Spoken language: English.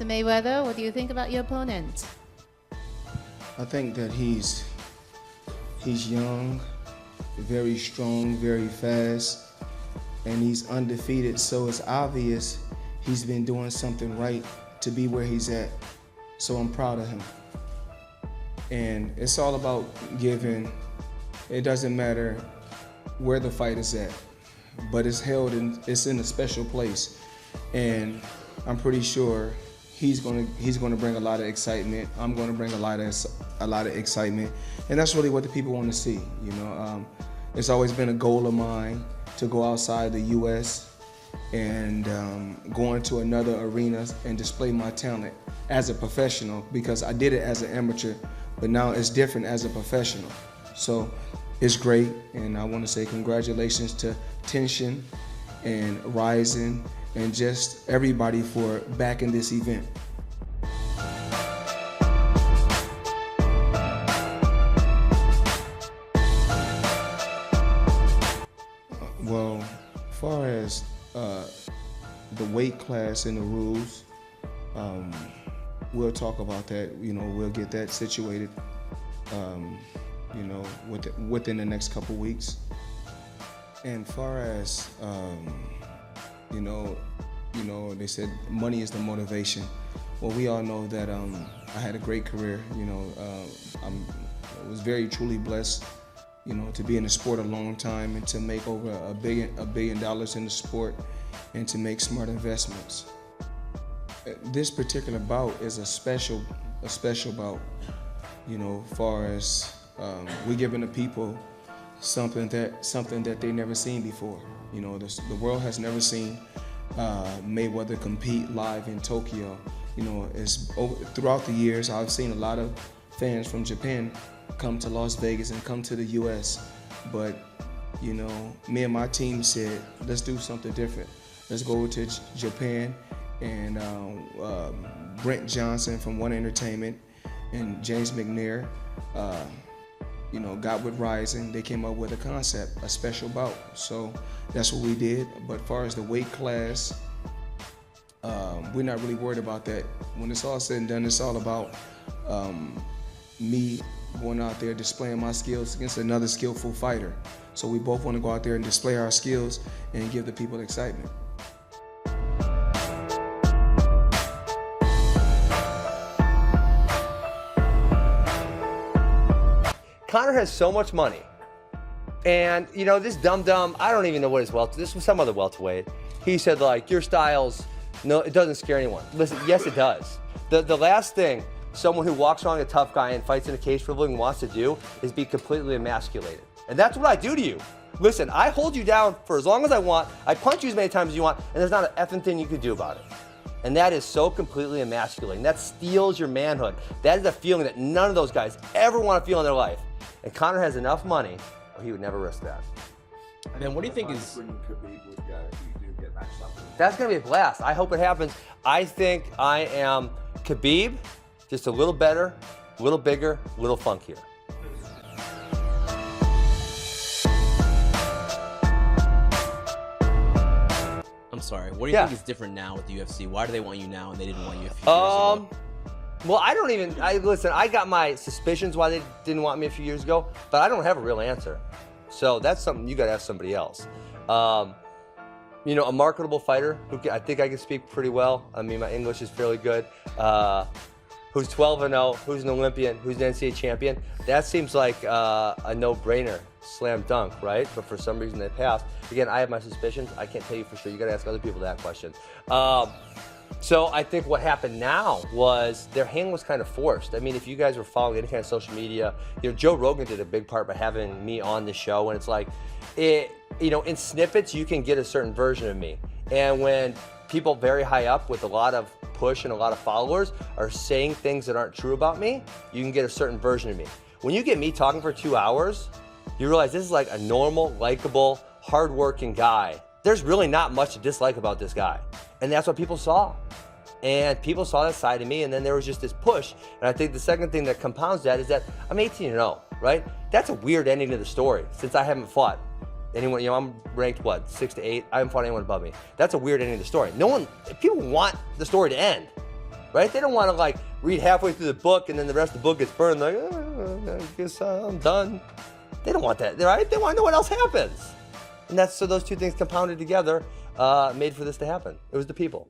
Mr. Mayweather, what do you think about your opponent? I think that he's young, very strong, very fast, and he's undefeated, so it's obvious he's been doing something right to be where he's at. So I'm proud of him. And it's all about giving. It doesn't matter where the fight is at, but it's in a special place. And I'm pretty sure he's gonna bring a lot of excitement. I'm gonna bring a lot of excitement, and that's really what the people want to see. You know, it's always been a goal of mine to go outside the U.S. and go into another arena and display my talent as a professional, because I did it as an amateur, but now it's different as a professional. So it's great, and I want to say congratulations to Tenshin and Rising and just everybody for backing this event. Well, as far as the weight class and the rules, we'll talk about that. You know, we'll get that situated, you know, within the next couple weeks. And far as you know, they said money is the motivation. Well, we all know that I had a great career. You know, I was very truly blessed, you know, to be in the sport a long time and to make over $1 billion in the sport and to make smart investments. This particular bout is a special bout, you know, far as we're giving the people something that they never seen before. You know, the world has never seen Mayweather compete live in Tokyo. You know, throughout the years, I've seen a lot of fans from Japan come to Las Vegas and come to the U.S. But, you know, me and my team said, let's do something different. Let's go to Japan, and Brent Johnson from One Entertainment and James McNair, you know, got with Rising. They came up with a concept, a special bout. So that's what we did. But as far as the weight class, we're not really worried about that. When it's all said and done, it's all about me going out there displaying my skills against another skillful fighter. So we both want to go out there and display our skills and give the people excitement. Conor has so much money, and you know, this dum-dum, I don't even know what his this was some other welterweight. He said, like, your styles, no, it doesn't scare anyone. Listen, yes it does. The last thing someone who walks around a tough guy and fights in a cage for a living wants to do is be completely emasculated. And that's what I do to you. Listen, I hold you down for as long as I want, I punch you as many times as you want, and there's not an effing thing you can do about it. And that is so completely emasculating. That steals your manhood. That is a feeling that none of those guys ever want to feel in their life. And Conor has enough money, or he would never risk that. And then what do you think is... That's going to be a blast. I hope it happens. I think I am Khabib, just a little better, a little bigger, a little funkier. I'm sorry. What do you think is different now with the UFC? Why do they want you now and they didn't want you a few years ago? Well, listen, I got my suspicions why they didn't want me a few years ago, but I don't have a real answer. So that's something you got to ask somebody else. You know, a marketable fighter who I think I can speak pretty well. I mean, my English is fairly good. Who's 12-0, who's an Olympian, who's an NCAA champion. That seems like a no-brainer, slam dunk, right? But for some reason they passed. Again, I have my suspicions. I can't tell you for sure. You got to ask other people that question. So I think what happened now was their hand was kind of forced. I mean, if you guys were following any kind of social media, you know, Joe Rogan did a big part by having me on the show, and it's like, you know, in snippets you can get a certain version of me. And when people very high up with a lot of push and a lot of followers are saying things that aren't true about me, you can get a certain version of me. When you get me talking for 2 hours, you realize this is like a normal, likable, hardworking guy. There's really not much to dislike about this guy. And that's what people saw. And people saw that side of me, and then there was just this push. And I think the second thing that compounds that is that I'm 18-0, right? That's a weird ending to the story, since I haven't fought anyone. You know, I'm ranked, what, 6 to 8? I haven't fought anyone above me. That's a weird ending to the story. People want the story to end. right? They don't want to like read halfway through the book and then the rest of the book gets burned. Like, I guess I'm done. They don't want that, right? They want to know what else happens. And so those two things compounded together made for this to happen. It was the people.